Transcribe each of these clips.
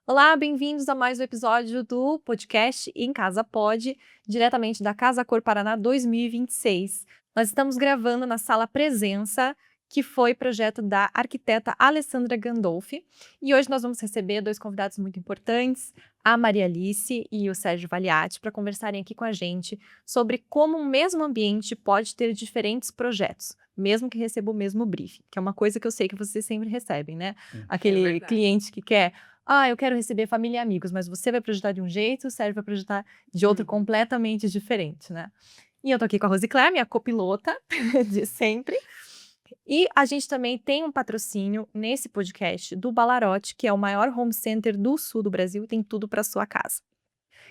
Olá, bem-vindos a mais um episódio do podcast Em Casa Pode, diretamente da Casa Cor Paraná 2026. Nós estamos gravando na Sala Presença, que foi projeto da arquiteta Alessandra Gandolfi. E hoje nós vamos receber dois convidados muito importantes, a Maria Alice e o Sérgio Valiati, para conversarem aqui com a gente sobre como o mesmo ambiente pode ter diferentes projetos, mesmo que receba o mesmo briefing, que é uma coisa que eu sei que vocês sempre recebem, né? Aquele cliente que quer... eu quero receber família e amigos, mas você vai projetar de um jeito, o Sérgio vai projetar de outro completamente diferente, né? E eu tô aqui com a Rosicléia, minha copilota de sempre. E a gente também tem um patrocínio nesse podcast do Balarote, que é o maior home center do sul do Brasil e tem tudo para sua casa.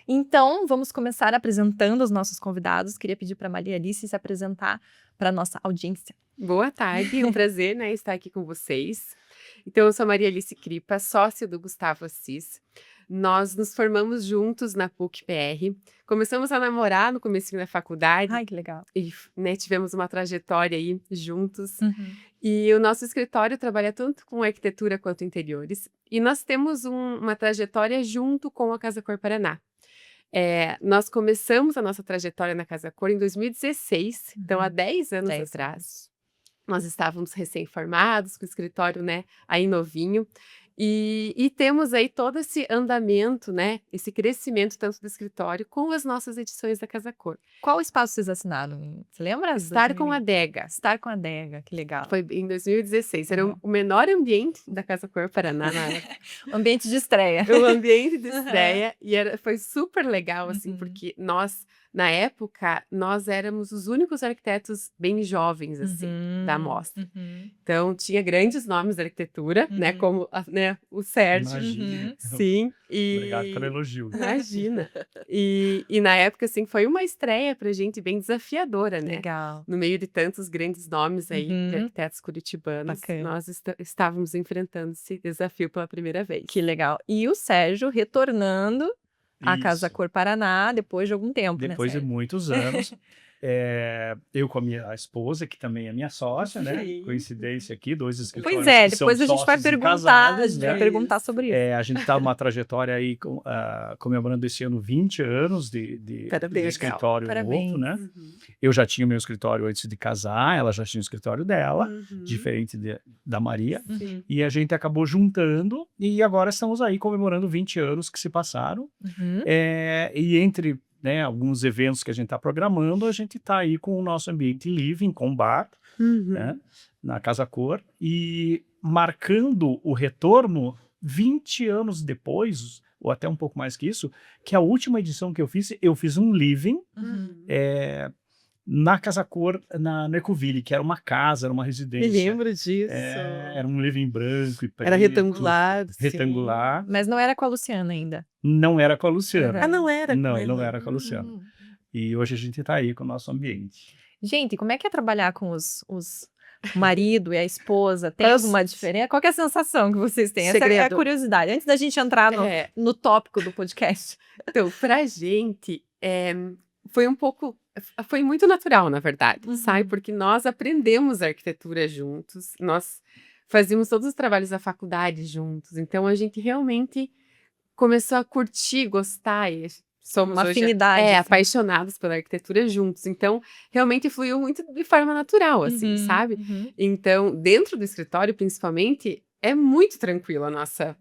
Então, vamos começar apresentando os nossos convidados. Queria pedir para a Maria Alice se apresentar para a nossa audiência. Boa tarde, um prazer, estar aqui com vocês. Então, eu sou a Maria Alice Cripa, sócia do Gustavo Assis. Nós nos formamos juntos na PUC-PR. Começamos a namorar no comecinho da faculdade. Ai, que legal. E tivemos uma trajetória aí juntos. E o nosso escritório trabalha tanto com arquitetura quanto interiores. E nós temos uma trajetória junto com a Casa Cor Paraná. Nós começamos a nossa trajetória na Casa Cor em 2016, então há 10 anos atrás. Nós estávamos recém-formados, com o escritório, aí novinho. E temos aí todo esse andamento, esse crescimento tanto do escritório com as nossas edições da Casa Cor. Qual espaço vocês assinaram? Você lembra? Estar com a Adega. Estar com a Adega, que legal. Foi em 2016. Era o menor ambiente da Casa Cor Paraná. O ambiente de estreia. O ambiente de estreia. E foi super legal, assim, porque nós... Na época, nós éramos os únicos arquitetos bem jovens, assim, da amostra. Então, tinha grandes nomes da arquitetura, como o Sérgio. Imagina. Sim. Obrigado pelo elogio. Imagina. E na época, assim, foi uma estreia pra gente bem desafiadora, né? Legal. No meio de tantos grandes nomes aí de arquitetos curitibanos, nós estávamos enfrentando esse desafio pela primeira vez. Que legal. E o Sérgio retornando a Casa Cor Paraná, depois de algum tempo, depois de muitos anos. Eu com a minha esposa, que também é minha sócia, Coincidência aqui, dois escritórios. Pois é, depois a gente vai perguntar sobre isso. A gente está numa trajetória aí comemorando esse ano 20 anos de escritório novo, né? Eu já tinha o meu escritório antes de casar, ela já tinha o escritório dela, diferente da Maria. E a gente acabou juntando e agora estamos aí comemorando 20 anos que se passaram. E entre alguns eventos que a gente está programando, a gente está aí com o nosso ambiente living, com bar, na Casa Cor, e marcando o retorno 20 anos depois, ou até um pouco mais que isso, que a última edição que eu fiz um living na Casa Cor, no Ecoville, que era uma casa, era uma residência. Me lembro disso. Era um living branco e preto. Era retangular. Retangular. Sim. Mas não era com a Luciana ainda. Não era com a Luciana. Não era? Não era com a Luciana. E hoje a gente está aí com o nosso ambiente. Gente, como é que é trabalhar com o marido e a esposa? Tem alguma diferença? Qual que é a sensação que vocês têm? Essa é a curiosidade. Antes da gente entrar no tópico do podcast. Então, pra gente, foi muito natural, na verdade, sabe? Porque nós aprendemos arquitetura juntos, nós fazíamos todos os trabalhos da faculdade juntos, então a gente realmente começou a curtir, gostar, e somos uma hoje afinidade, apaixonados pela arquitetura juntos, então realmente fluiu muito de forma natural, assim, sabe? Então, dentro do escritório, principalmente, é muito tranquilo a nossa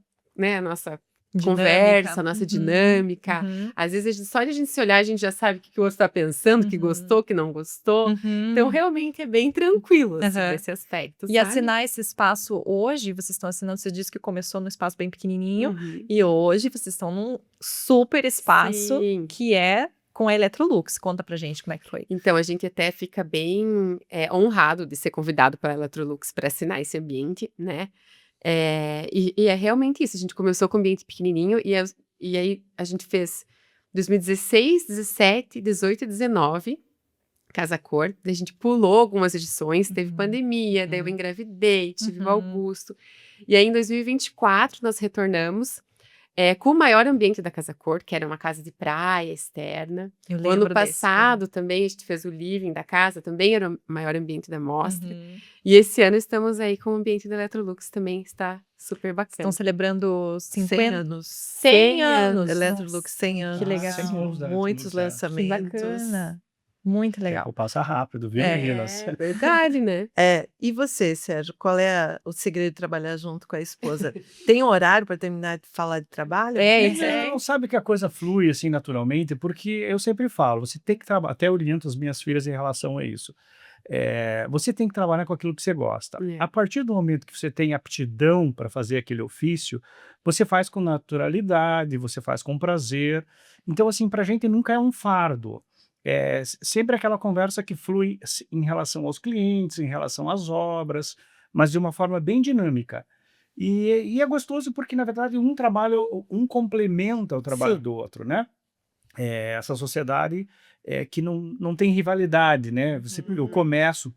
conversa, a nossa dinâmica. Às vezes, só de a gente se olhar, a gente já sabe o que o outro está pensando, que gostou, que não gostou. Então, realmente é bem tranquilo assim, nesse aspecto. E assinar esse espaço hoje, vocês estão assinando, você disse que começou num espaço bem pequenininho, e hoje vocês estão num super espaço que é com a Electrolux. Conta pra gente como é que foi. Então, a gente até fica bem honrado de ser convidado pela Electrolux para assinar esse ambiente, né? E é realmente isso, a gente começou com um ambiente pequenininho e aí a gente fez 2016, 17, 18 e 19, Casa Cor, daí a gente pulou algumas edições, teve pandemia, daí eu engravidei, tive o Augusto, e aí em 2024 nós retornamos, com o maior ambiente da Casa Cor, que era uma casa de praia externa. Eu O lembro ano passado também a gente fez o living da casa, também era o maior ambiente da mostra. Uhum. E esse ano estamos aí com o ambiente da Electrolux também, está super bacana. Estão celebrando 100 50 anos. 100 anos. Electrolux, 100 anos. Que legal. 100 anos da Muitos Electrolux, Que lançamentos. bacana. Muito O legal. tempo passa rápido, viu, meninas? É verdade, né? E você, Sérgio, qual é o segredo de trabalhar junto com a esposa? Tem um horário para terminar de falar de trabalho? Não, sabe que a coisa flui assim naturalmente, porque eu sempre falo, você tem que trabalhar, até oriento as minhas filhas em relação a isso. Você tem que trabalhar com aquilo que você gosta. A partir do momento que você tem aptidão para fazer aquele ofício, você faz com naturalidade, você faz com prazer. Então, assim, para a gente nunca é um fardo. Sempre aquela conversa que flui em relação aos clientes, em relação às obras, mas de uma forma bem dinâmica. E é gostoso porque, na verdade, um complementa o trabalho do outro, né? Essa sociedade que não tem rivalidade, né? Eu começo,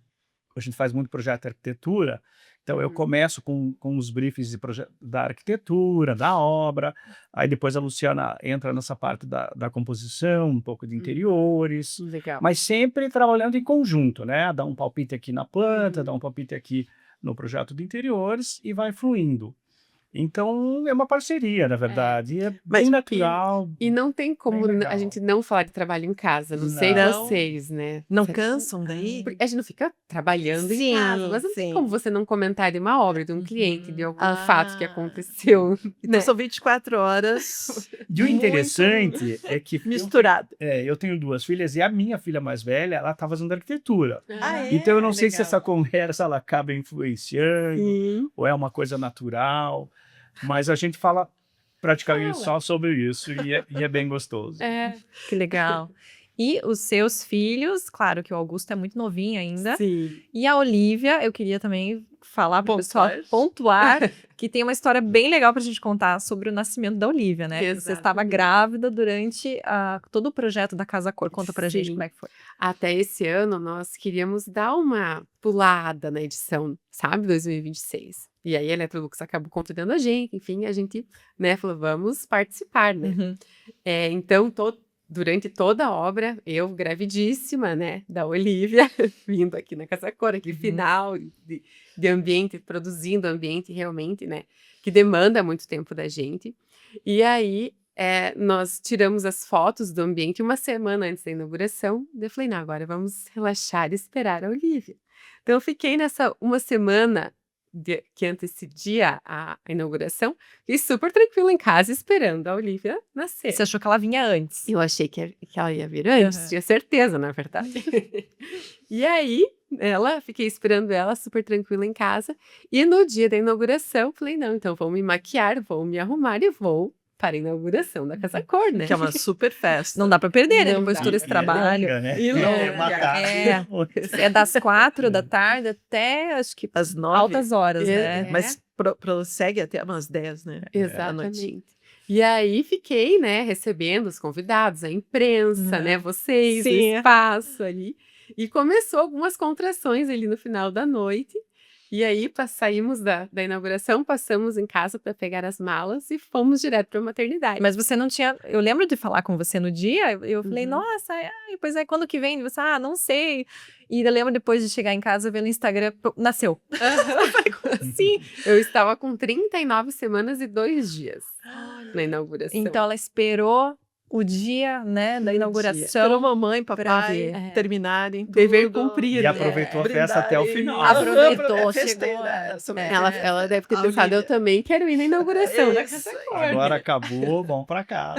a gente faz muito projeto de arquitetura, então eu começo com os briefings da arquitetura, da obra, aí depois a Luciana entra nessa parte da composição, um pouco de interiores, Legal. mas sempre trabalhando em conjunto, né? Dá um palpite aqui na planta, dá um palpite aqui no projeto de interiores e vai fluindo. Então, é uma parceria, na verdade, é bem natural. E não tem como a gente não falar de trabalho em casa, não sei vocês, né? Não cansam daí? Porque a gente não fica trabalhando em casa, mas não tem como você não comentar de uma obra, de um cliente, de algum fato que aconteceu. Então são 24 horas. E o interessante é que misturado. Eu tenho 2 filhas e a minha filha mais velha, ela está fazendo arquitetura. Ah, Então eu não sei se essa conversa ela acaba influenciando ou é uma coisa natural, mas a gente fala praticamente só sobre isso e é bem gostoso. Que legal. E os seus filhos, claro que o Augusto é muito novinho ainda. Sim. E a Olivia, eu queria também falar para o pessoal pontuar que tem uma história bem legal para a gente contar sobre o nascimento da Olivia, né? Você estava grávida durante todo o projeto da Casa Cor. Conta pra gente como é que foi. Até esse ano, nós queríamos dar uma pulada na edição, sabe? 2026. E aí a Electrolux acabou convidando a gente, enfim, a gente, né, falou, vamos participar, né? Então, durante toda a obra, eu gravidíssima, né, da Olivia, vindo aqui na Casa Cor, aquele final de ambiente, produzindo ambiente realmente, né, que demanda muito tempo da gente. E aí, nós tiramos as fotos do ambiente uma semana antes da inauguração. Eu falei, não, agora vamos relaxar e esperar a Olivia. Então, eu fiquei nessa uma semana que antecedia a inauguração, e super tranquila em casa, esperando a Olivia nascer. Você achou que ela vinha antes? Eu achei que ela ia vir antes, tinha certeza, na verdade. E aí, fiquei esperando ela, super tranquila em casa, e no dia da inauguração, falei, não, então vou me maquiar, vou me arrumar e vou para a inauguração da Casa Cor, né? Que é uma super festa. Não dá para perder, né? Não Depois de dá. todo esse trabalho. E É das 4 da tarde até, acho que, às 9. altas horas, né? Mas prossegue até umas 10, né? Exatamente. E aí fiquei, né, recebendo os convidados, a imprensa, né, vocês, o espaço ali. E começou algumas contrações ali no final da noite. E aí saímos da inauguração, passamos em casa para pegar as malas e fomos direto para a maternidade. Mas você não tinha... Eu lembro de falar com você no dia, eu falei, nossa, pois quando que vem? Você, não sei. E eu lembro depois de chegar em casa, ver no Instagram, nasceu. Sim, eu estava com 39 semanas e 2 dias na inauguração. Então ela esperou o dia, né, da inauguração. Esperou mamãe, papai terminarem tudo. Dever cumprido. E aproveitou a festa até o final. Aproveitou, chegou. Ela deve ter pensado, eu também quero ir na inauguração da Casa Cor. Agora acabou, vamos pra cá.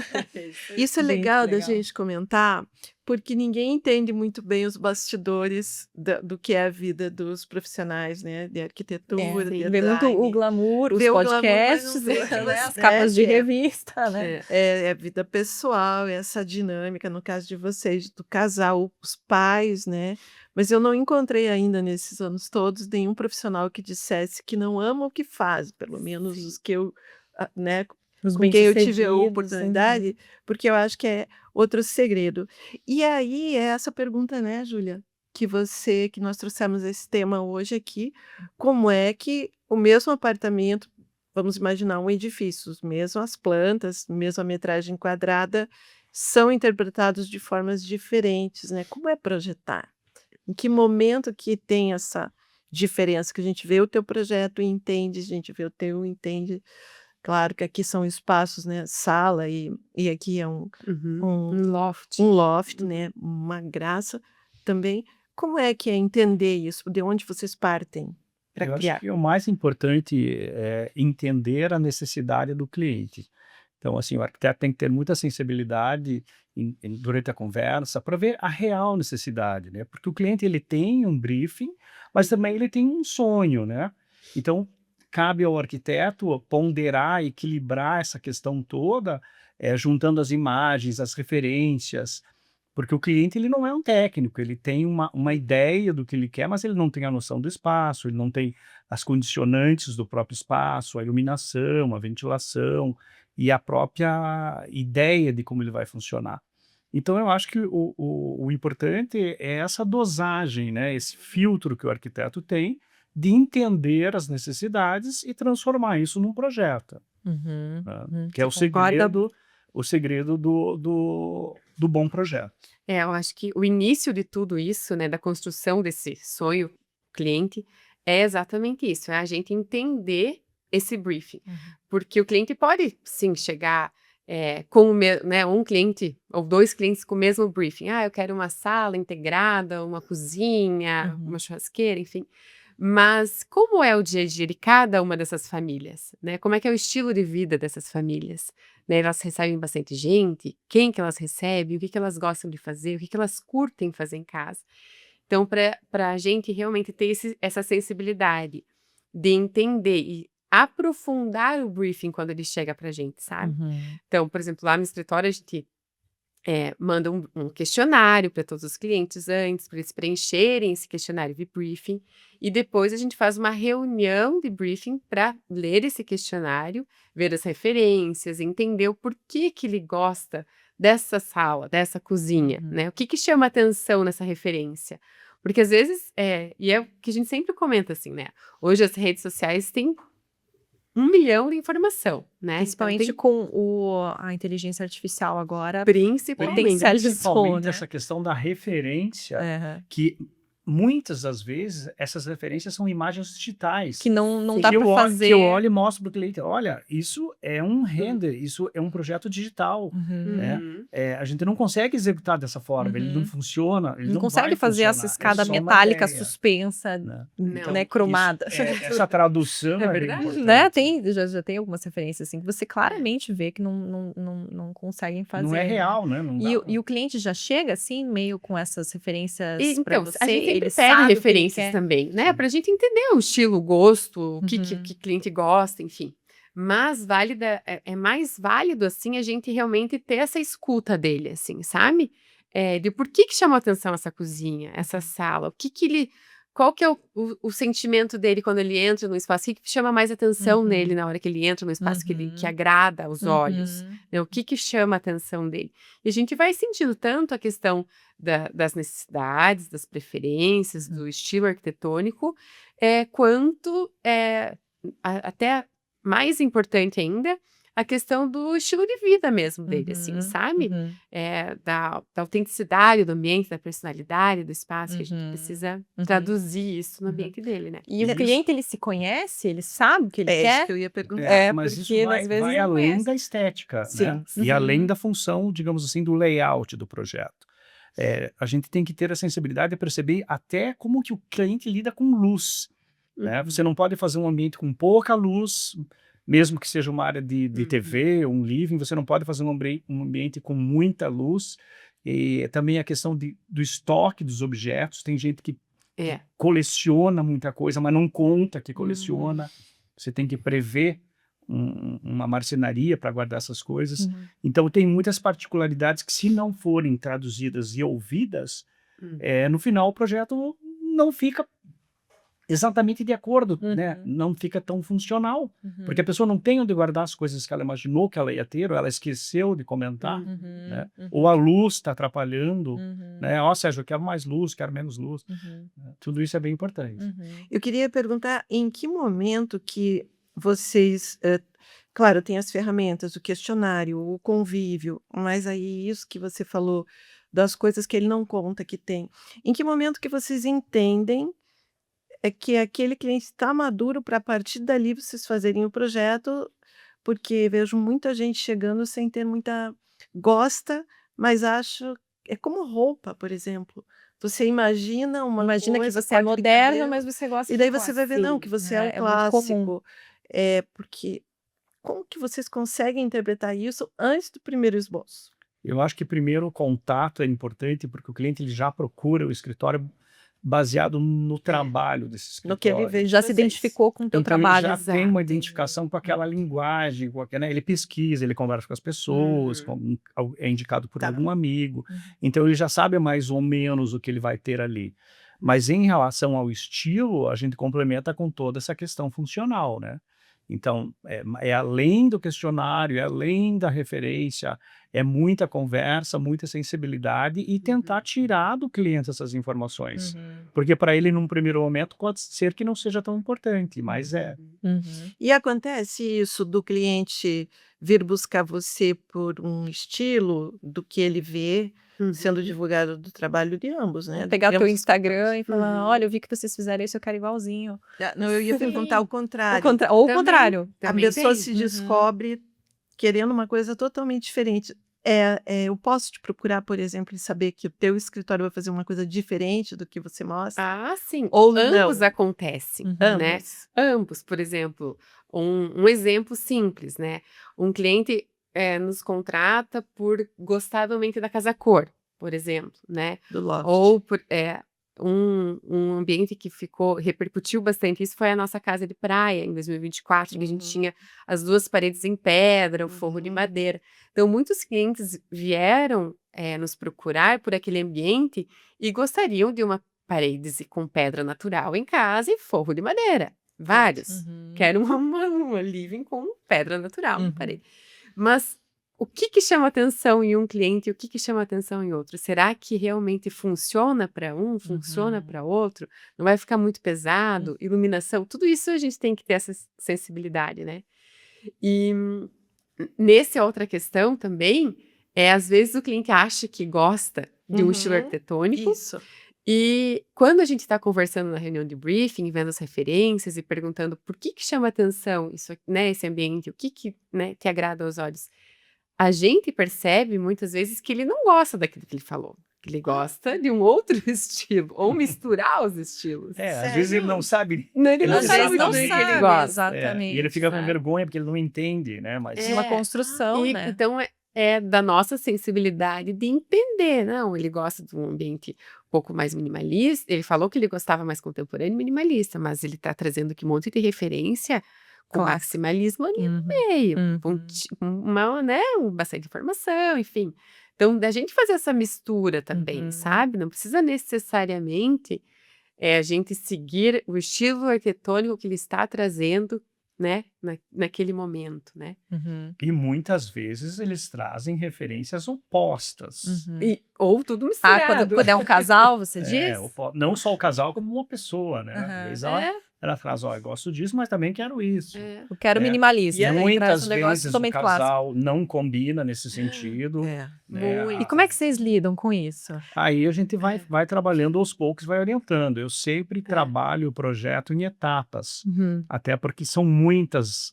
Isso é legal da gente comentar, porque ninguém entende muito bem os bastidores do que é a vida dos profissionais, né? De arquitetura, de vê muito o glamour, os podcasts, as capas de revista, né? É vida pessoal, essa dinâmica, no caso de vocês, do casal, os pais, né? Mas eu não encontrei ainda, nesses anos todos, nenhum profissional que dissesse que não ama o que faz, pelo menos os que eu, né? Com quem eu tive a oportunidade, porque eu acho que é outro segredo. E aí, é essa pergunta, né, Júlia, que nós trouxemos esse tema hoje aqui, como é que o mesmo apartamento, vamos imaginar um edifício, mesmo as plantas, mesmo a metragem quadrada, são interpretados de formas diferentes, né? Como é projetar? Em que momento que tem essa diferença, que a gente vê o teu projeto e entende, a gente vê o teu e entende. Claro que aqui são espaços, né? Sala e aqui é um loft. um loft, né? Uma graça também. Como é que é entender isso? De onde vocês partem para Eu criar? acho que o mais importante é entender a necessidade do cliente. Então, assim, o arquiteto tem que ter muita sensibilidade durante a conversa para ver a real necessidade, né? Porque o cliente, ele tem um briefing, mas também ele tem um sonho, né? Então, cabe ao arquiteto ponderar, equilibrar essa questão toda, juntando as imagens, as referências, porque o cliente, ele não é um técnico, ele tem uma ideia do que ele quer, mas ele não tem a noção do espaço, ele não tem as condicionantes do próprio espaço, a iluminação, a ventilação e a própria ideia de como ele vai funcionar. Então, eu acho que o importante é essa dosagem, né? Esse filtro que o arquiteto tem de entender as necessidades e transformar isso num projeto, né? Que é o segredo do bom projeto. Eu acho que o início de tudo isso, né, da construção desse sonho cliente, é exatamente isso, é a gente entender esse briefing. Porque o cliente pode, sim, chegar com né, um cliente ou 2 clientes com o mesmo briefing. Eu quero uma sala integrada, uma cozinha, uma churrasqueira, enfim. Mas como é o dia a dia de cada uma dessas famílias, né? Como é que é o estilo de vida dessas famílias? Né? Elas recebem bastante gente? Quem que elas recebem? O que que elas gostam de fazer? O que que elas curtem fazer em casa? Então, para a gente realmente ter essa sensibilidade de entender e aprofundar o briefing quando ele chega para a gente, sabe? Então, por exemplo, lá no escritório a gente manda um questionário para todos os clientes antes, para eles preencherem esse questionário de briefing, e depois a gente faz uma reunião de briefing para ler esse questionário, ver as referências, entender o porquê que ele gosta dessa sala, dessa cozinha, né? O que chama atenção nessa referência? Porque às vezes, e é o que a gente sempre comenta assim, né? Hoje as redes sociais têm 1 milhão de informação, né? Principalmente então, com a inteligência artificial agora. Principalmente essa questão da referência, que muitas das vezes essas referências são imagens digitais. Que não dá para fazer. Que eu olho e mostro para o cliente, olha, isso é um render, isso é um projeto digital. Né? A gente não consegue executar dessa forma, ele não funciona, ele não consegue fazer essa escada metálica suspensa, né, cromada. Essa tradução é verdade. Né? Já tem algumas referências assim que você claramente vê que não conseguem fazer. Não é real, né? E o cliente já chega assim, meio com essas referências para você. A gente ele pede referências também, né? Pra gente entender o estilo, o gosto, o que cliente gosta, enfim. Mas é mais válido, assim, a gente realmente ter essa escuta dele, assim, sabe? De por que chamou atenção essa cozinha, essa sala, qual que é o sentimento dele quando ele entra no espaço? O que chama mais atenção nele na hora que ele entra no espaço que agrada aos olhos? Né? O que chama a atenção dele? E a gente vai sentindo tanto a questão das necessidades, das preferências, do estilo arquitetônico, quanto, até mais importante ainda, a questão do estilo de vida mesmo dele, assim, sabe? Da autenticidade do ambiente, da personalidade do espaço, que a gente precisa traduzir isso no ambiente dele, né? E o cliente, ele se conhece? Ele sabe o que ele quer? Isso que eu ia perguntar. Mas porque isso às vezes vai além da estética, né? E além da função, digamos assim, do layout do projeto. A gente tem que ter a sensibilidade de perceber até como que o cliente lida com luz. Né? Você não pode fazer um ambiente com pouca luz, mesmo que seja uma área de TV, um living, você não pode fazer um ambiente com muita luz. E também a questão do estoque dos objetos. Tem gente que coleciona muita coisa, mas não conta que coleciona. Você tem que prever uma marcenaria para guardar essas coisas. Então, tem muitas particularidades que, se não forem traduzidas e ouvidas, no final o projeto não fica exatamente de acordo, né? Não fica tão funcional, porque a pessoa não tem onde guardar as coisas que ela imaginou que ela ia ter, ou ela esqueceu de comentar, né? Ou a luz está atrapalhando, né? Sérgio, eu quero mais luz, quero menos luz. Tudo isso é bem importante. Eu queria perguntar em que momento que vocês, claro, tem as ferramentas, o questionário, o convívio, mas aí isso que você falou das coisas que ele não conta que tem. Em que momento que vocês entendem que aquele cliente está maduro para a partir dali vocês fazerem o projeto? Porque vejo muita gente chegando sem ter muita gosta, mas acho é como roupa, por exemplo. Você imagina uma Imagina que coisa, você é corte de moderna, cabelo, mas você gosta e de daí você vai ver, não, Sim, que você é um é muito comum. clássico. Porque como que vocês conseguem interpretar isso antes do primeiro esboço? Eu acho que primeiro o contato é importante, porque o cliente ele já procura o escritório baseado no trabalho desse No que ele escritório. vê de Já se vocês. identificou com o teu Então ele trabalho. já tem uma Exato. identificação com aquela linguagem, né? Ele pesquisa, ele conversa com as pessoas, é indicado por Tá. algum amigo. Então ele já sabe mais ou menos o que ele vai ter ali. Mas em relação ao estilo, a gente complementa com toda essa questão funcional, né? Então, é além do questionário, é além da referência, é muita conversa, muita sensibilidade e tentar tirar do cliente essas informações. Porque para ele, num primeiro momento, pode ser que não seja tão importante, mas é. E acontece isso do cliente vir buscar você por um estilo do que ele vê sendo divulgado do trabalho de ambos, né? Pegar teu Ambos. Instagram e falar, olha, eu vi que vocês fizeram isso, eu quero igualzinho. Não, eu ia perguntar o contrário. Ou o Também. contrário. A Também pessoa tem. se descobre querendo uma coisa totalmente diferente. Eu posso te procurar, por exemplo, e saber que o teu escritório vai fazer uma coisa diferente do que você mostra? Ah, sim. Ou Ambos não? acontecem, né? Ambos. Ambos, por exemplo, um exemplo simples, né? Um cliente nos contrata por gostar do ambiente da casa cor, por exemplo, né? Do loft. Ou por um ambiente que repercutiu bastante. Isso foi a nossa casa de praia em 2024, que a gente tinha as duas paredes em pedra, o forro de madeira. Então, muitos clientes vieram nos procurar por aquele ambiente e gostariam de uma parede com pedra natural em casa e forro de madeira. Vários. Quero uma living com pedra natural na parede. Mas o que chama atenção em um cliente e o que chama atenção em outro? Será que realmente funciona para um, funciona para outro? Não vai ficar muito pesado? Iluminação, tudo isso a gente tem que ter essa sensibilidade, né? E nessa outra questão também, às vezes o cliente acha que gosta de um estilo arquitetônico. Isso. E quando a gente está conversando na reunião de briefing, vendo as referências e perguntando por que chama atenção isso, né, esse ambiente, o que né, te agrada aos olhos, a gente percebe muitas vezes que ele não gosta daquilo que ele falou, que ele gosta de um outro estilo, ou misturar os estilos. Às vezes ele não sabe. Ele não Às sabe vezes muito não bem o que sabe, ele gosta. exatamente. E ele fica com sabe? vergonha porque ele não entende, né? Mas Uma construção, né? Então, é da nossa sensibilidade de entender, não, ele gosta de um ambiente um pouco mais minimalista, ele falou que ele gostava mais contemporâneo e minimalista, mas ele está trazendo aqui um monte de referência com maximalismo ali no meio, bastante informação, enfim. Então, da gente fazer essa mistura também, sabe? Não precisa necessariamente a gente seguir o estilo arquitetônico que ele está trazendo, né, naquele momento, né? E muitas vezes eles trazem referências opostas. Ou tudo misturado. Quando é um casal, você diz? Não só o casal, como uma pessoa, né? Às vezes ela traz, eu gosto disso, mas também quero isso. Eu quero minimalista. E muitas um negócio vezes o totalmente casal não combina nesse sentido. E como é que vocês lidam com isso? Aí a gente vai trabalhando aos poucos, vai orientando. Eu sempre trabalho o projeto em etapas, até porque são muitos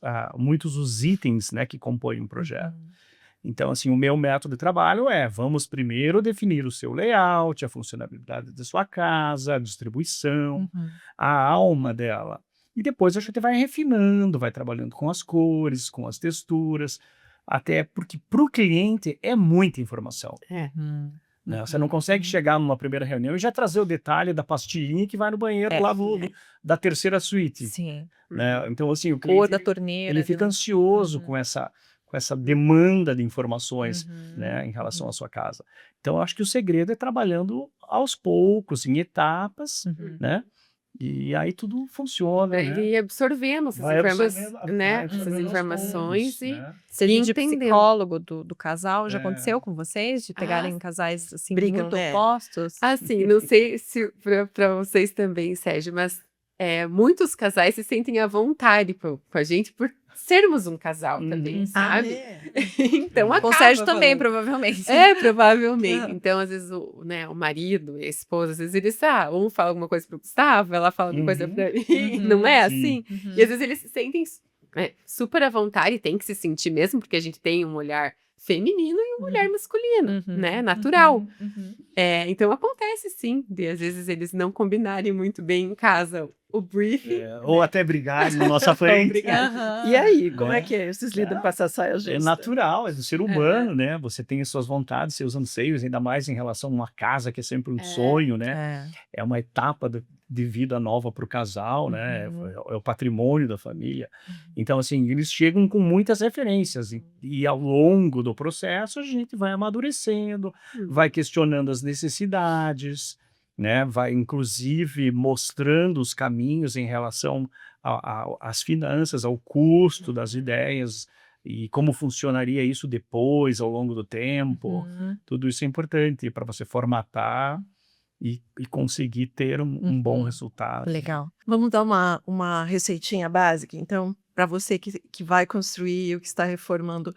os itens, né, que compõem um projeto. Então, assim, o meu método de trabalho vamos primeiro definir o seu layout, a funcionalidade da sua casa, a distribuição, a alma dela. E depois a gente vai refinando, vai trabalhando com as cores, com as texturas, até porque para o cliente é muita informação. Né? Você não consegue chegar numa primeira reunião e já trazer o detalhe da pastilhinha que vai no banheiro lá da terceira suíte. Sim. Né? Então, assim, o Cor cliente da torneira. ele fica ansioso com essa demanda de informações, né, em relação à sua casa. Então, eu acho que o segredo é trabalhando aos poucos, em etapas, né? E aí tudo funciona, né? E absorvendo essas informações e Seja de psicólogo do casal, já aconteceu com vocês? De pegarem casais assim, Brigam, muito opostos? Assim, não sei se para vocês também, Sérgio, mas muitos casais se sentem à vontade com a gente por sermos um casal também, sabe? Então Com o Sérgio também, provavelmente. Provavelmente. Então, às vezes, o marido e a esposa, às vezes eles, um fala alguma coisa pro Gustavo, ela fala alguma coisa pra mim, não é assim? E às vezes eles se sentem super à vontade, tem que se sentir mesmo, porque a gente tem um olhar feminino e um olhar masculino, né? Natural. Então, acontece sim, de às vezes eles não combinarem muito bem em casa o briefing. Ou até brigarem na nossa frente. E aí, como é que é? Vocês lidam com essa saia justa? É natural, é do ser humano, né? Você tem as suas vontades, seus anseios, ainda mais em relação a uma casa que é sempre um sonho, né? É uma etapa de vida nova para o casal, né? É o patrimônio da família. Então, assim, eles chegam com muitas referências e ao longo do processo a gente vai amadurecendo, vai questionando as necessidades, né? Vai, inclusive, mostrando os caminhos em relação às finanças, ao custo das ideias e como funcionaria isso depois, ao longo do tempo. Tudo isso é importante para você formatar e conseguir ter um bom resultado. Legal. Vamos dar uma receitinha básica, então, para você que vai construir ou que está reformando,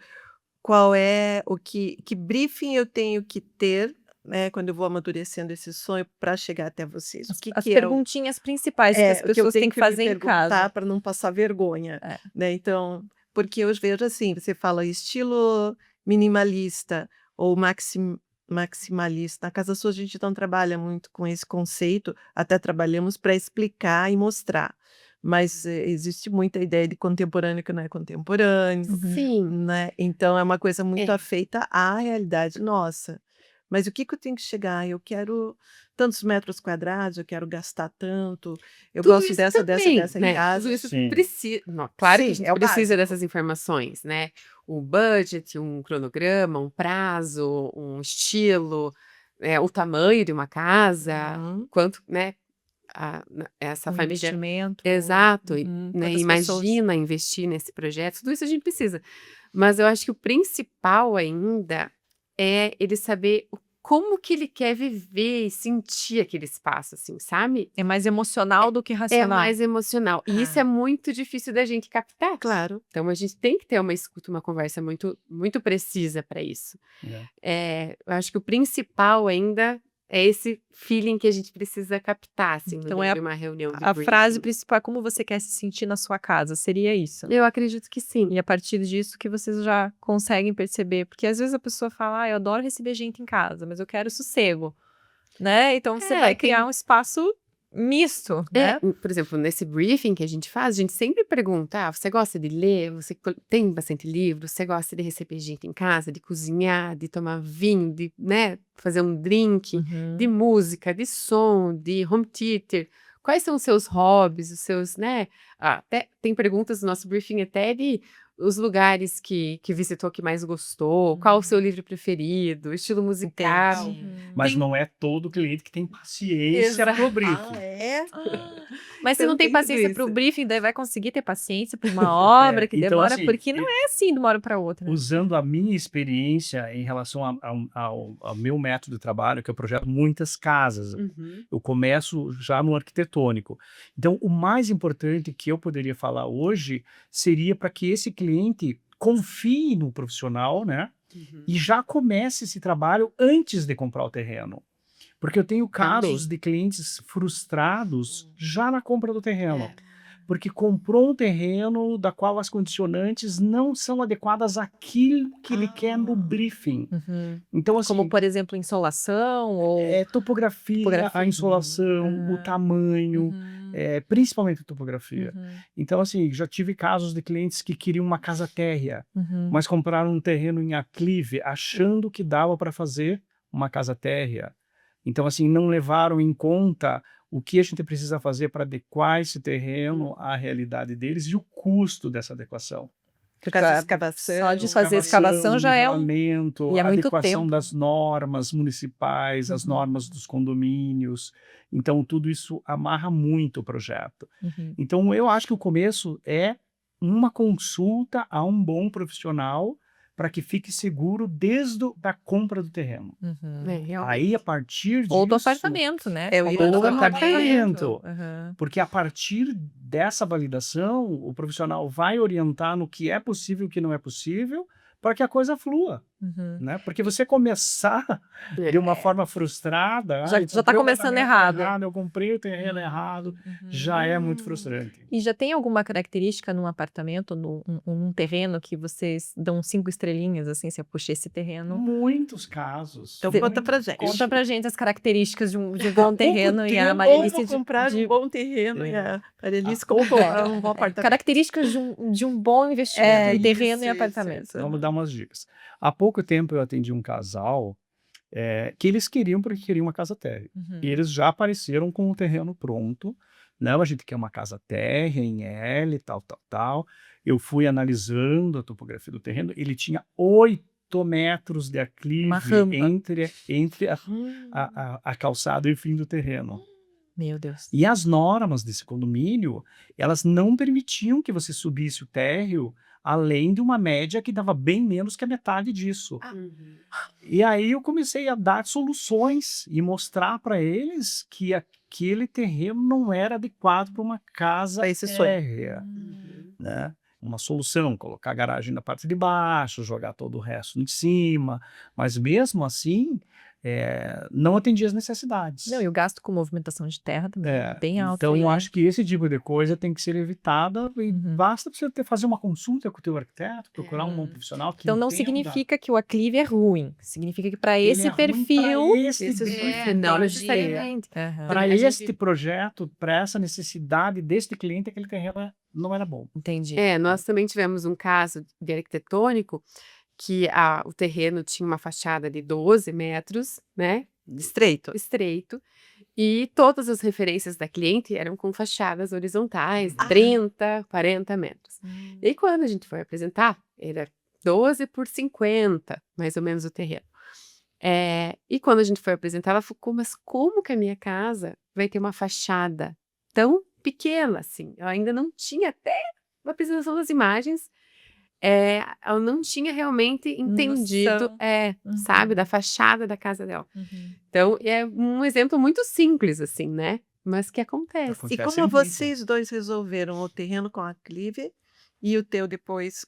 qual é que briefing eu tenho que ter, né, quando eu vou amadurecendo esse sonho para chegar até vocês? As perguntinhas principais que as pessoas têm que fazer em casa. Para não passar vergonha, né? Então, porque eu vejo assim, você fala estilo minimalista ou maximalista. Na Casa Sua a gente não trabalha muito com esse conceito, até trabalhamos para explicar e mostrar. Mas existe muita ideia de contemporâneo que não é contemporâneo. Sim. Né? Então é uma coisa muito afeita à realidade nossa. Mas o que eu tenho que chegar? Eu quero tantos metros quadrados, eu quero gastar tanto, eu Tudo gosto isso dessa também, em né? casa. Tudo isso precisa. Claro que a gente o precisa básico. dessas informações, né? O budget, um cronograma, um prazo, um estilo, o tamanho de uma casa, quanto, né? Essa família. Investimento. Exato. Né? Imagina investir nesse projeto, tudo isso a gente precisa. Mas eu acho que o principal ainda é ele saber como que ele quer viver e sentir aquele espaço, assim, sabe? É mais emocional do que racional. É mais emocional. E isso é muito difícil da gente captar. Claro. Então, a gente tem que ter uma escuta, uma conversa muito, muito precisa para isso. Eu acho que o principal ainda é esse feeling que a gente precisa captar, assim, Então, no meio de uma reunião de a briefing. frase principal é como você quer se sentir na sua casa, seria isso? Eu acredito que sim. E a partir disso que vocês já conseguem perceber, porque às vezes a pessoa fala, eu adoro receber gente em casa, mas eu quero sossego, né? Então você vai criar um espaço misto, né? Por exemplo, nesse briefing que a gente faz, a gente sempre pergunta, você gosta de ler? Você tem bastante livro? Você gosta de receber gente em casa, de cozinhar, de tomar vinho, de, né, fazer um drink, de música, de som, de home theater? Quais são os seus hobbies, os seus, né? Até tem perguntas no nosso briefing até de os lugares que visitou que mais gostou, qual o seu livro preferido, estilo musical. Mas não é todo cliente que tem paciência para o briefing. Mas se não tem paciência para o briefing, daí vai conseguir ter paciência para uma obra que então, demora, assim, porque não é assim de uma hora para outra. Né? Usando a minha experiência em relação ao meu método de trabalho, que eu projeto muitas casas. Eu começo já no arquitetônico. Então, o mais importante que eu poderia falar hoje seria para que esse cliente confie no profissional, né? E já comece esse trabalho antes de comprar o terreno. Porque eu tenho casos de clientes frustrados já na compra do terreno. Porque comprou um terreno da qual as condicionantes não são adequadas àquilo que ele quer no briefing. Então, assim, como, por exemplo, insolação? Ou... topografia, a insolação, o tamanho, principalmente a topografia. Então, assim, já tive casos de clientes que queriam uma casa térrea, mas compraram um terreno em aclive, achando que dava para fazer uma casa térrea. Então, assim, não levaram em conta o que a gente precisa fazer para adequar esse terreno à realidade deles e o custo dessa adequação. Por causa da escavação. Só de fazer escavação já é e é a muito adequação tempo. das normas municipais, as normas dos condomínios. Então, tudo isso amarra muito o projeto. Então, eu acho que o começo é uma consulta a um bom profissional para que fique seguro desde a compra do terreno. Aí, a partir disso... Ou do apartamento, né? Ou do apartamento. Porque a partir dessa validação, o profissional vai orientar no que é possível e o que não é possível, para que a coisa flua. Né? Porque você começar de uma forma frustrada... Já está começando errado. Eu comprei o terreno errado, já é muito frustrante. E já tem alguma característica num apartamento, num terreno, que vocês dão 5 estrelinhas, assim, se eu puxei esse terreno? Muitos casos. Então conta pra gente. Conta pra gente as características de um bom terreno e a Marielice... Como comprar um bom terreno e a Marielice como comprar um bom apartamento. Características de um bom investimento em terreno e apartamento. Vamos dar umas dicas. Há pouco tempo eu atendi um casal que eles queriam, porque queriam uma casa térrea. E eles já apareceram com o terreno pronto. Não, a gente quer uma casa térrea em L, tal. Eu fui analisando a topografia do terreno. Ele tinha 8 metros de aclive entre a calçada e o fim do terreno. Meu Deus. E as normas desse condomínio, elas não permitiam que você subisse o térreo além de uma média que dava bem menos que a metade disso. E aí eu comecei a dar soluções e mostrar para eles que aquele terreno não era adequado para uma casa térrea. Né? Uma solução, colocar a garagem na parte de baixo, jogar todo o resto em cima, mas mesmo assim não atendia as necessidades. Não, e o gasto com movimentação de terra também é bem alto. Então, eu acho que esse tipo de coisa tem que ser evitada e basta você fazer uma consulta com o teu arquiteto, procurar um bom profissional que então, não significa que o aclive é ruim. Significa que para esse perfil... Não necessariamente. Para este projeto, para essa necessidade deste cliente, aquele terreno não era bom. Entendi. Nós também tivemos um caso de arquitetônico que o terreno tinha uma fachada de 12 metros, né? Estreito. E todas as referências da cliente eram com fachadas horizontais, 30, 40 metros. E aí, quando a gente foi apresentar, era 12 por 50, mais ou menos, o terreno. E quando a gente foi apresentar, ela falou, mas como que a minha casa vai ter uma fachada tão pequena assim? Eu ainda não tinha, até na apresentação das imagens, ela não tinha realmente entendido, sabe, da fachada da casa dela. Então, é um exemplo muito simples, assim, né? Mas que acontece. E como vocês dois resolveram o terreno com aclive e o teu depois...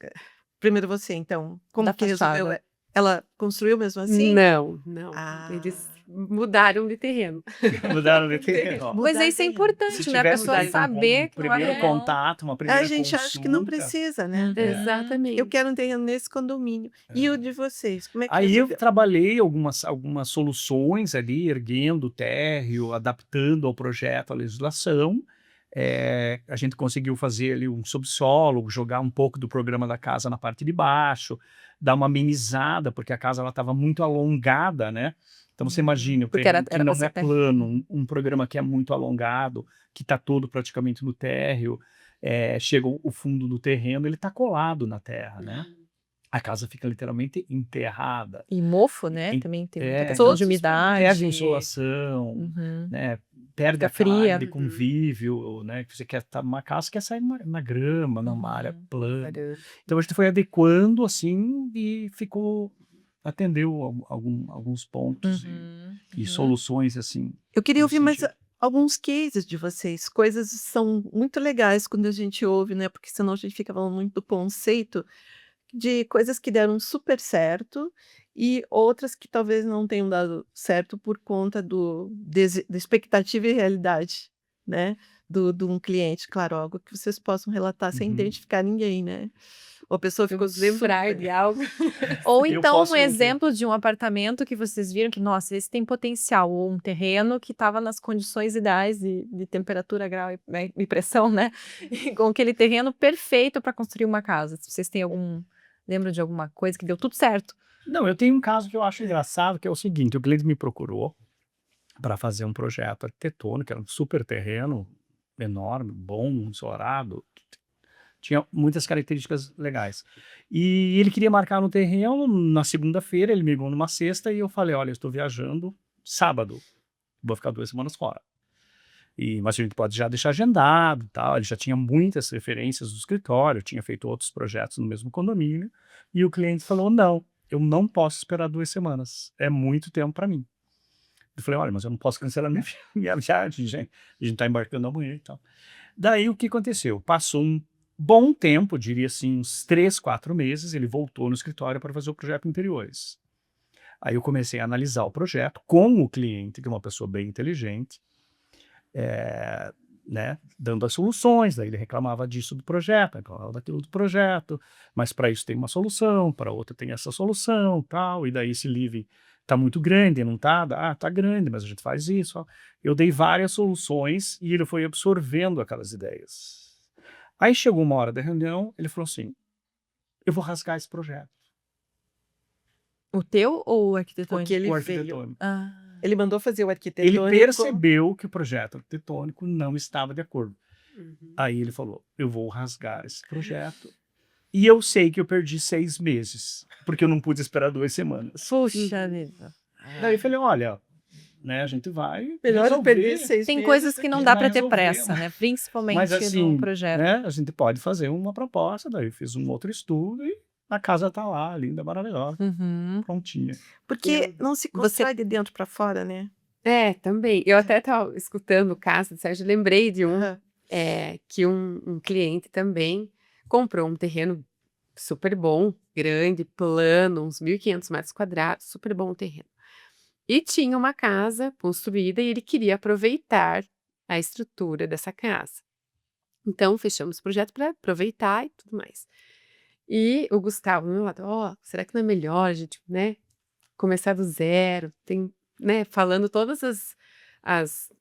Primeiro você, então, como que resolveu? Ela construiu mesmo assim? Não. Eles mudaram de terreno. Mas isso é importante, né? A pessoa saber que primeiro contato, uma primeira consulta. A gente acha que não precisa, né? Exatamente. Eu quero um terreno nesse condomínio. E o de vocês? Como é que Aí eu trabalhei algumas soluções ali, erguendo o térreo, adaptando ao projeto, à legislação. A gente conseguiu fazer ali um subsolo, jogar um pouco do programa da casa na parte de baixo, dar uma amenizada, porque a casa estava muito alongada, né? Então você imagina, que não é plano, um programa que é muito alongado, que está todo praticamente no térreo, chega o fundo do terreno, ele está colado na terra, né? A casa fica literalmente enterrada. E mofo, né? Também tem muita questão de umidade. Perde insolação, né? Perde a fria de convívio, né? Você quer estar numa casa, quer sair na grama, numa área plana. Então a gente foi adequando assim e atendeu alguns pontos e soluções assim. Eu queria ouvir mais alguns cases de vocês. Coisas são muito legais quando a gente ouve, né? Porque senão a gente fica falando muito do conceito, de coisas que deram super certo e outras que talvez não tenham dado certo por conta da expectativa e realidade, né? De um cliente, claro, algo que vocês possam relatar sem identificar ninguém, né? Ou a pessoa ficou lembrar de algo. Ou então um exemplo de um apartamento que vocês viram que, nossa, esse tem potencial. Ou um terreno que estava nas condições ideais de temperatura, grau e pressão, né? E com aquele terreno perfeito para construir uma casa. Se vocês têm lembram de alguma coisa que deu tudo certo? Não, eu tenho um caso que eu acho engraçado, que é o seguinte: o cliente me procurou para fazer um projeto arquitetônico, era um super terreno, enorme, bom, ensolarado, tinha muitas características legais. E ele queria marcar no terreno na segunda-feira, ele me ligou numa sexta e eu falei, olha, eu estou viajando sábado, vou ficar 2 semanas fora. Mas a gente pode já deixar agendado, tal. Ele já tinha muitas referências do escritório, tinha feito outros projetos no mesmo condomínio, e o cliente falou, não, eu não posso esperar 2 semanas, é muito tempo para mim. Eu falei, olha, mas eu não posso cancelar minha viagem, gente. A gente está embarcando amanhã e tal. Daí o que aconteceu? Passou um bom tempo, diria assim, uns 3, 4 meses, ele voltou no escritório para fazer o projeto interiores. Aí eu comecei a analisar o projeto com o cliente, que é uma pessoa bem inteligente, né, dando as soluções. Daí ele reclamava disso do projeto, reclamava daquilo do projeto, mas para isso tem uma solução, para outra tem essa solução, tal, e daí esse livre tá muito grande, não tá? Tá grande, mas a gente faz isso. Ó. Eu dei várias soluções e ele foi absorvendo aquelas ideias. Aí chegou uma hora da reunião, ele falou assim, eu vou rasgar esse projeto. O teu ou o arquitetônico? Porque ele O veio. arquitetônico. Ele mandou fazer o arquitetônico. Ele percebeu que o projeto arquitetônico não estava de acordo. Aí ele falou, eu vou rasgar esse projeto. E eu sei que eu perdi 6 meses, porque eu não pude esperar 2 semanas. Puxa vida. Daí eu falei, olha, né, a gente vai Melhor eu resolver. perder 6 Tem meses. coisas que não aqui, dá vai para ter resolver, pressa, né? Principalmente Mas assim, no projeto. né, a gente pode fazer uma proposta, daí eu fiz um outro estudo e a casa tá lá, linda, maravilhosa, prontinha. Porque não se constrói de dentro para fora, né? Também. Eu até estava escutando o caso do Sérgio, lembrei de que um cliente também comprou um terreno super bom, grande, plano, uns 1.500 metros quadrados, super bom o terreno. E tinha uma casa construída e ele queria aproveitar a estrutura dessa casa. Então, fechamos o projeto para aproveitar e tudo mais. E o Gustavo, do meu lado, será que não é melhor a gente, né, começar do zero? Tem, né, falando todos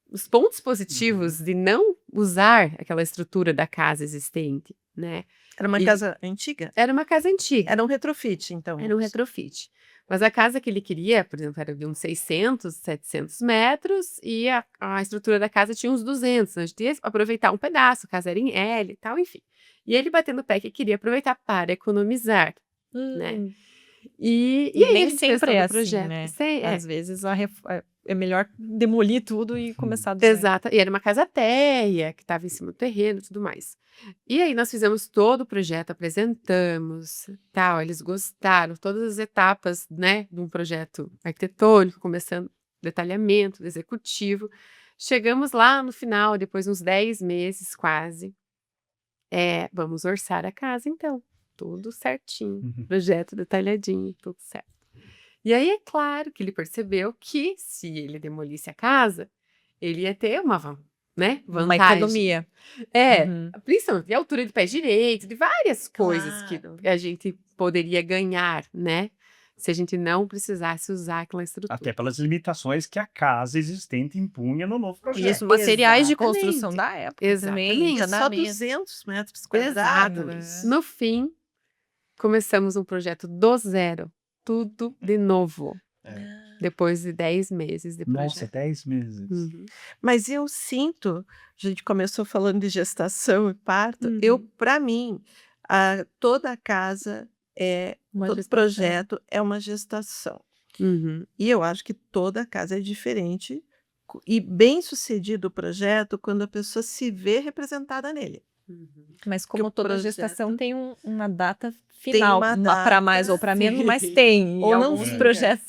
os pontos positivos de não usar aquela estrutura da casa existente, né? Era uma casa antiga? Era uma casa antiga. Era um retrofit, então. Era um retrofit. Mas a casa que ele queria, por exemplo, era de uns 600, 700 metros e a estrutura da casa tinha uns 200. A gente ia aproveitar um pedaço, a casa era em L e tal, enfim. E ele batendo o pé que queria aproveitar para economizar, né? E aí nem a gente sempre é pensou no projeto. assim, né? Às vezes é melhor demolir tudo e começar do zero. Exato. E era uma casa térrea que estava em cima do terreno e tudo mais. E aí nós fizemos todo o projeto, apresentamos, tal, eles gostaram, todas as etapas, né, de um projeto arquitetônico, começando detalhamento, executivo. Chegamos lá no final, depois de uns 10 meses quase, vamos orçar a casa então, tudo certinho, projeto detalhadinho, tudo certo. E aí é claro que ele percebeu que se ele demolisse a casa, ele ia ter uma vantagem. Uma economia. Principalmente de altura de pé direito, de várias coisas que a gente poderia ganhar, né? Se a gente não precisasse usar aquela estrutura. Até pelas limitações que a casa existente impunha no novo projeto. E os materiais de construção da época. Exatamente. Também, Só 200 metros quadrados. No fim, começamos um projeto do zero. Tudo de novo. Depois de 10 meses de projeto. Nossa, 10 meses. Mas eu sinto, a gente começou falando de gestação e parto, para mim, toda a casa todo projeto é uma gestação. E eu acho que toda casa é diferente e bem sucedido o projeto quando a pessoa se vê representada nele. Mas como Porque toda projeto gestação tem uma data final, para mais ou para menos, sim. mas tem. Ou e não alguns vinga. projetos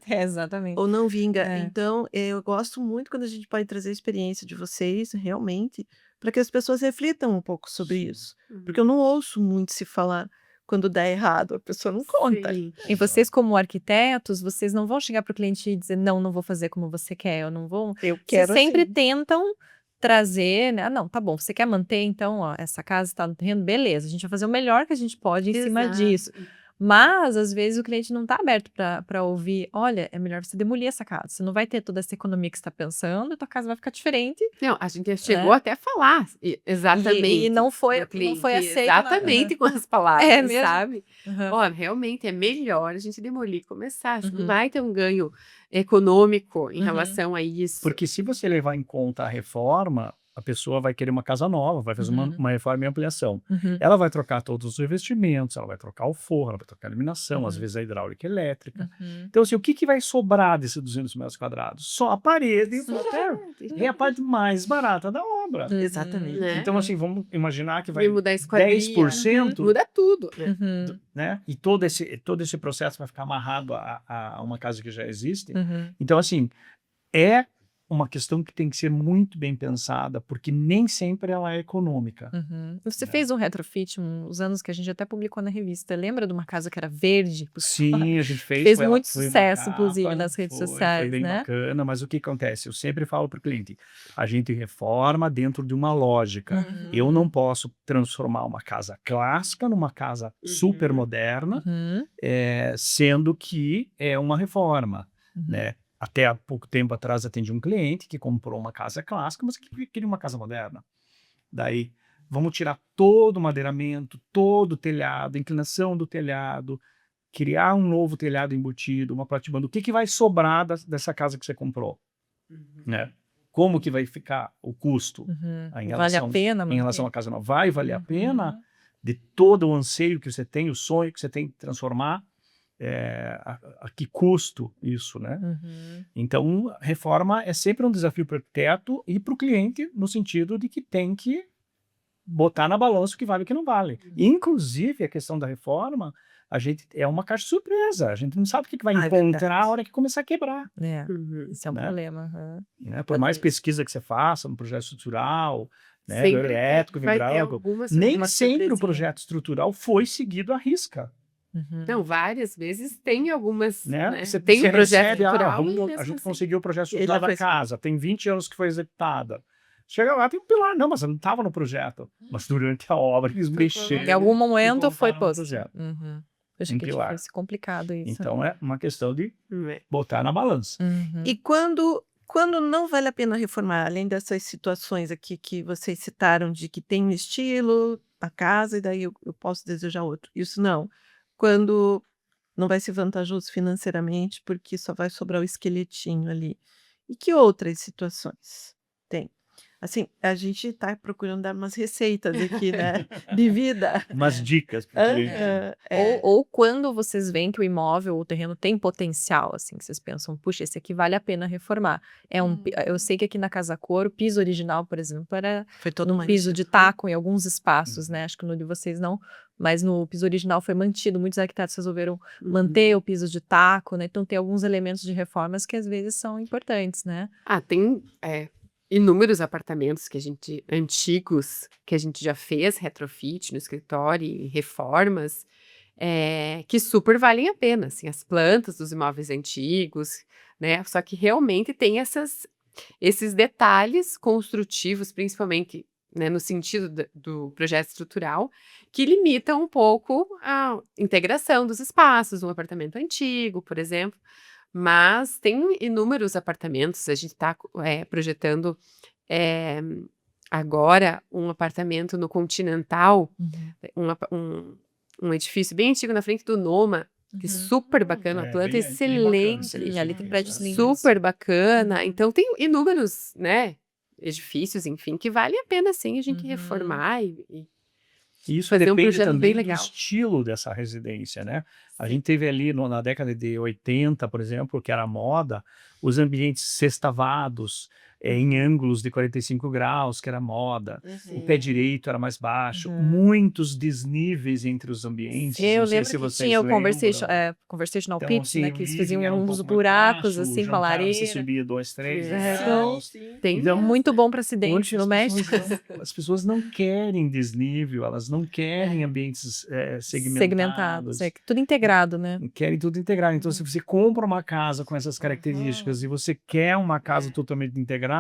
exatamente. Ou não vinga. É. Então, eu gosto muito quando a gente pode trazer a experiência de vocês, realmente, para que as pessoas reflitam um pouco sobre isso. Porque eu não ouço muito se falar quando dá errado, a pessoa não conta. Sim. E vocês, como arquitetos, vocês não vão chegar para o cliente e dizer, não vou fazer como você quer, eu não vou. Eu Vocês quero sempre assim. tentam trazer, né? Não, tá bom, você quer manter, então, ó, essa casa está no terreno, beleza, a gente vai fazer o melhor que a gente pode em cima disso. Mas, às vezes, o cliente não está aberto para ouvir, olha, é melhor você demolir essa casa, você não vai ter toda essa economia que você está pensando, e tua casa vai ficar diferente. Não, a gente chegou até a falar, exatamente. E não foi aceito. Exatamente com as palavras, mesmo? sabe? Olha, realmente é melhor a gente demolir e começar. Você não vai ter um ganho econômico em relação a isso. Porque se você levar em conta a reforma, a pessoa vai querer uma casa nova, vai fazer uma reforma e ampliação. Uhum. Ela vai trocar todos os revestimentos, ela vai trocar o forro, ela vai trocar a iluminação, às vezes a hidráulica e elétrica. Então, assim, o que vai sobrar desses 200 metros quadrados? Só a parede e o papel. É a parte mais barata da obra. Exatamente. Então, assim, vamos imaginar que vai mudar a esquadria. 10%, Muda tudo. né? E todo esse processo vai ficar amarrado a uma casa que já existe. Uhum. Então, assim, é uma questão que tem que ser muito bem pensada, porque nem sempre ela é econômica. Uhum. Você fez um retrofit uns anos que a gente até publicou na revista. Lembra de uma casa que era verde? Sim, a gente fez. Fez foi muito foi uma sucesso, capa, inclusive, nas redes sociais, foi bem né? bacana, mas o que acontece? Eu sempre falo para o cliente, a gente reforma dentro de uma lógica. Eu não posso transformar uma casa clássica numa casa super moderna, Uhum. sendo que é uma reforma, né? Até há pouco tempo atrás atendi um cliente que comprou uma casa clássica, mas que queria uma casa moderna. Daí, vamos tirar todo o madeiramento, todo o telhado, a inclinação do telhado, criar um novo telhado embutido, uma platibanda. O que vai sobrar dessa casa que você comprou? Né? Como que vai ficar o custo? Em relação, Vale a pena? em relação à casa nova? Vai valer a pena de todo o anseio que você tem, o sonho que você tem de transformar? A que custo isso, né? Então, reforma é sempre um desafio para o arquiteto e para o cliente, no sentido de que tem que botar na balança o que vale e o que não vale. Inclusive, a questão da reforma, a gente é uma caixa de surpresa. A gente não sabe o que vai encontrar a hora que começar a quebrar. Isso é um problema. Né? Por mais pesquisa que você faça no projeto estrutural, né, Sempre elétrico, hidráulico, nem sempre o projeto estrutural foi seguido à risca. Não, várias vezes tem algumas, né? Você tem um projeto recebe, estrutural. a gente conseguiu o projeto estrutural da casa, tem 20 anos que foi executada. Chega lá, tem um pilar. Não, mas não estava no projeto. Mas durante a obra eles mexeram. Em algum momento foi posto. Acho que fosse complicado isso. Então é uma questão de botar na balança. E quando não vale a pena reformar, além dessas situações aqui que vocês citaram de que tem um estilo, a casa, e daí eu posso desejar outro. Isso não. Quando não vai ser vantajoso financeiramente, porque só vai sobrar o esqueletinho ali. E que outras situações tem? Assim, a gente está procurando dar umas receitas aqui, né? De vida. Umas dicas. Ou quando vocês veem que o imóvel ou o terreno tem potencial, assim, que vocês pensam, puxa, esse aqui vale a pena reformar. Eu sei que aqui na Casa Cor, o piso original, por exemplo, foi todo um piso de taco em alguns espaços, né? Acho que no de vocês não, mas no piso original foi mantido. Muitos arquitetos resolveram manter o piso de taco, né? Então tem alguns elementos de reformas que às vezes são importantes, né? Tem inúmeros apartamentos antigos que a gente já fez retrofit no escritório e reformas que super valem a pena, assim, as plantas dos imóveis antigos, né? Só que realmente tem esses detalhes construtivos, principalmente, né, no sentido do projeto estrutural, que limitam um pouco a integração dos espaços, um apartamento antigo, por exemplo. Mas tem inúmeros apartamentos, a gente está projetando agora um apartamento no Continental, um edifício bem antigo na frente do Noma, que super bacana, a planta é excelente, ali tem prédios lindos. Super bacana, então tem inúmeros, né, edifícios, enfim, que vale a pena sim a gente reformar e isso fazer depende projeto também bem do legal. estilo dessa residência, né? A gente teve ali na década de 80, por exemplo, que era moda, os ambientes sextavados, em ângulos de 45 graus, que era moda. O pé direito era mais baixo. Muitos desníveis entre os ambientes. Eu lembro que tinha o conversational então, pitch, assim, né? Que eles faziam um uns pouco buracos, baixo, assim, com a lareira. Você subia 2, 3 Então, muito bom para acidente no México. As pessoas não querem desnível, elas não querem ambientes segmentados. Tudo integrado, né? Querem tudo integrado. Então, se você compra uma casa com essas características e você quer uma casa totalmente integrada,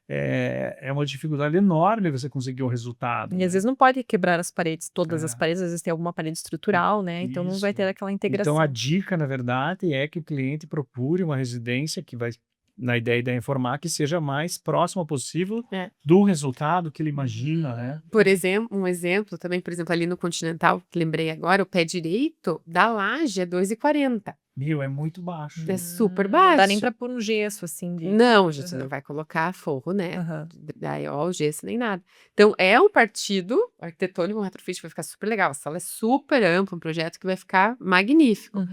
é uma dificuldade enorme você conseguir o resultado. E às vezes não pode quebrar as paredes, todas as paredes, às vezes tem alguma parede estrutural, né? Então não vai ter aquela integração. Então a dica, na verdade, é que o cliente procure uma residência que vai na ideia de informar que seja mais próximo possível do resultado que ele imagina, né? Por exemplo, um exemplo também, por exemplo, ali no Continental, que lembrei agora, o pé direito da laje é 2,40. Meu, é muito baixo. É super Não baixo. dá nem pra pôr um gesso, assim. Não, você não vai colocar forro, né? Drywall, gesso, nem nada. Então, é um partido arquitetônico, um retrofit, vai ficar super legal. A sala é super ampla, um projeto que vai ficar magnífico.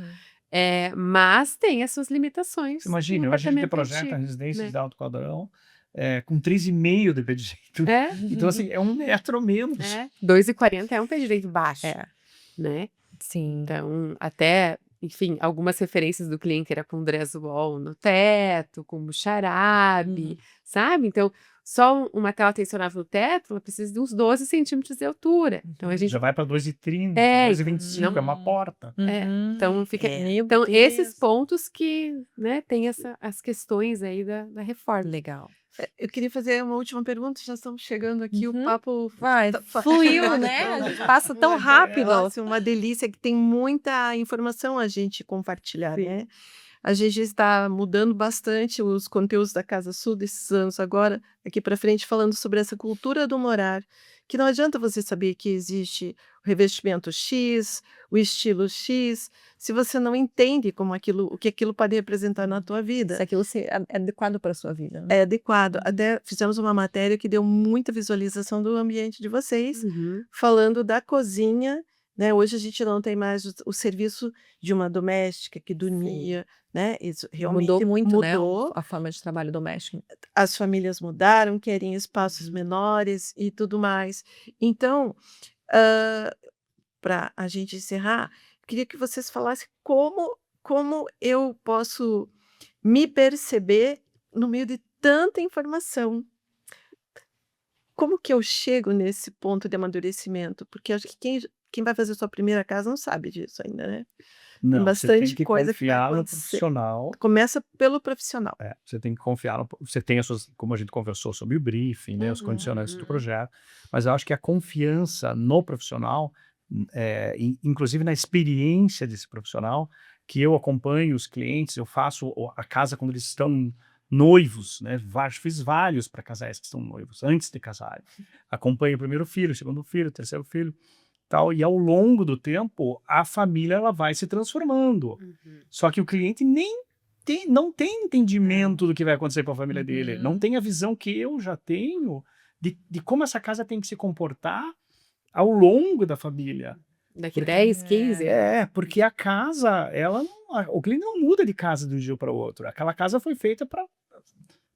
Mas tem as suas limitações. Imagina, a gente projeta residências de alto padrão com 3,5 de pé direito. Então, assim, é 1 metro menos. 2,40 é um pé direito baixo. Né? Sim. Então, até... Enfim, algumas referências do cliente era com drywall no teto, com bucharabe, sabe? Então, só uma tela tensionável no teto, ela precisa de uns 12 centímetros de altura. Então, a gente... Já vai para 2,30, 2,25, é uma porta. Então, então esses pontos que, né, tem as questões aí da reforma. Legal. Eu queria fazer uma última pergunta, já estamos chegando aqui, o papo fluiu, né? A gente passa tão rápido. Nossa, uma delícia, que tem muita informação a gente compartilhar, né? A gente está mudando bastante os conteúdos da Casa Sul desses anos agora, aqui para frente, falando sobre essa cultura do morar, que não adianta você saber que existe o revestimento X, o estilo X, se você não entende como o que aquilo pode representar na tua vida. Se aquilo é adequado para a sua vida. Né? É adequado. Até fizemos uma matéria que deu muita visualização do ambiente de vocês, falando da cozinha, né? Hoje a gente não tem mais o serviço de uma doméstica que dormia, né? Isso realmente mudou muito, mudou. Né? A forma de trabalho doméstico. As famílias mudaram, querem espaços menores e tudo mais. Então, para a gente encerrar, queria que vocês falassem como eu posso me perceber no meio de tanta informação. Como que eu chego nesse ponto de amadurecimento? Porque acho que quem vai fazer sua primeira casa não sabe disso ainda, né? Não, tem bastante você tem que coisa confiar que no profissional. Começa pelo profissional. Você tem que confiar, você tem as suas, como a gente conversou sobre o briefing, né, os condicionantes do projeto, mas eu acho que a confiança no profissional, inclusive na experiência desse profissional, que eu acompanho os clientes, eu faço a casa quando eles estão noivos, né? Fiz vários para casais que estão noivos, antes de casarem. Acompanho o primeiro filho, o segundo filho, o terceiro filho, tal, e ao longo do tempo, a família ela vai se transformando. Só que o cliente não tem entendimento do que vai acontecer com a família dele, não tem a visão que eu já tenho de como essa casa tem que se comportar ao longo da família. Daqui 10, 15? Porque a casa, o cliente não muda de casa de um dia para o outro. Aquela casa foi feita para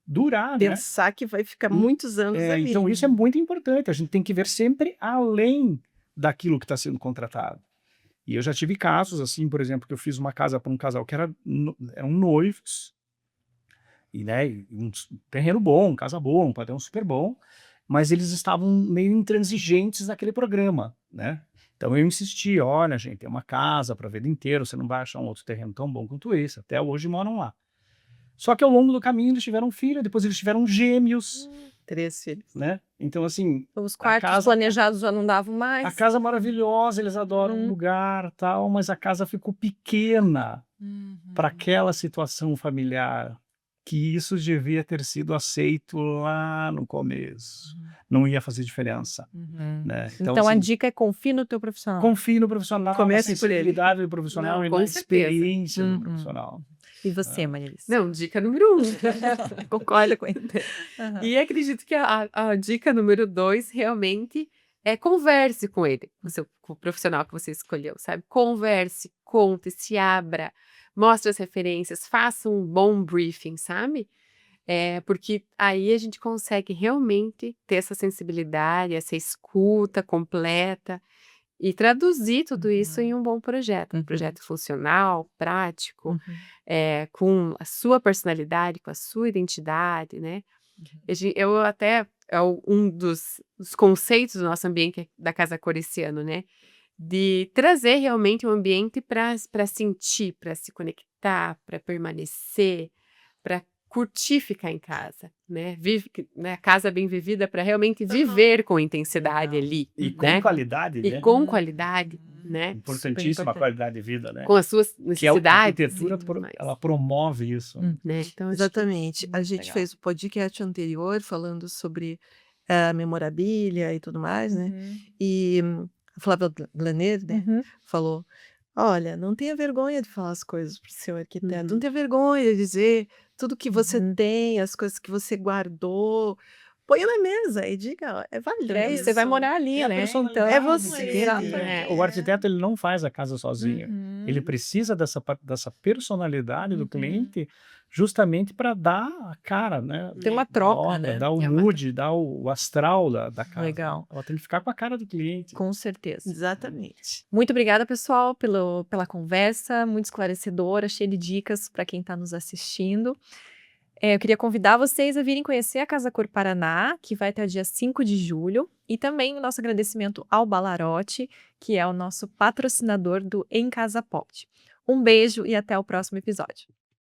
durar, Pensar que vai ficar muitos anos ali. Então isso é muito importante. A gente tem que ver sempre além daquilo que está sendo contratado. E eu já tive casos assim, por exemplo, que eu fiz uma casa para um casal que eram noivos, e um terreno bom, casa boa, um padrão super bom, mas eles estavam meio intransigentes naquele programa, né? Então eu insisti, olha gente, é uma casa para a vida inteira, você não vai achar um outro terreno tão bom quanto esse, até hoje moram lá. Só que ao longo do caminho eles tiveram filho, depois eles tiveram gêmeos. 3 filhos. Né? Então assim... Os quartos planejados já não davam mais. A casa maravilhosa, eles adoram o lugar, tal, mas a casa ficou pequena para aquela situação familiar, que isso devia ter sido aceito lá no começo. Não ia fazer diferença. Né? Então assim, a dica é confie no teu profissional. Confie no profissional, comece na sensibilidade do profissional e na experiência do profissional. E você, Maria Alice? Não, dica número 1. Concordo com ele. E acredito que a dica número 2 realmente é converse com ele, com o profissional que você escolheu, sabe? Converse, conte, se abra, mostre as referências, faça um bom briefing, sabe? Porque aí a gente consegue realmente ter essa sensibilidade, essa escuta completa e traduzir tudo isso em um bom projeto. Um projeto funcional, prático, com a sua personalidade, com a sua identidade, né? Eu até, um dos conceitos do nosso ambiente da Casa Cor esse ano, né? De trazer realmente um ambiente para sentir, para se conectar, para permanecer, para curtir ficar em casa, né? A casa bem vivida para realmente viver com intensidade ali. E com né? qualidade, E né? com qualidade, né? Importantíssima a qualidade de vida, né? Com as suas Que a necessidades. arquitetura, ela promove isso. né? Então, acho que Exatamente. A gente legal. fez o podcast anterior falando sobre a memorabilia e tudo mais, né? Uhum. E a Flávia Glaner, né, Uhum. falou: olha, não tenha vergonha de falar as coisas para o seu arquiteto, Uhum. não tenha vergonha de dizer tudo que você Uhum. tem, as coisas que você guardou. Põe na mesa e diga, ó, é valioso. Você vai morar ali, É a né? personalidade É do você. cliente, Exatamente. O arquiteto ele não faz a casa sozinho. Uhum. Ele precisa dessa personalidade do Uhum. cliente justamente para dar a cara, né? Tem uma da troca, obra, né? dar o É uma mood, dar o astral da casa. Legal. Ela tem que ficar com a cara do cliente. Com certeza. Exatamente. Muito obrigada, pessoal, pela conversa, muito esclarecedora, cheia de dicas para quem está nos assistindo. Eu queria convidar vocês a virem conhecer a Casa Cor Paraná, que vai até o dia 5 de julho, e também o nosso agradecimento ao Balarote, que é o nosso patrocinador do Em Casa Pode. Um beijo e até o próximo episódio.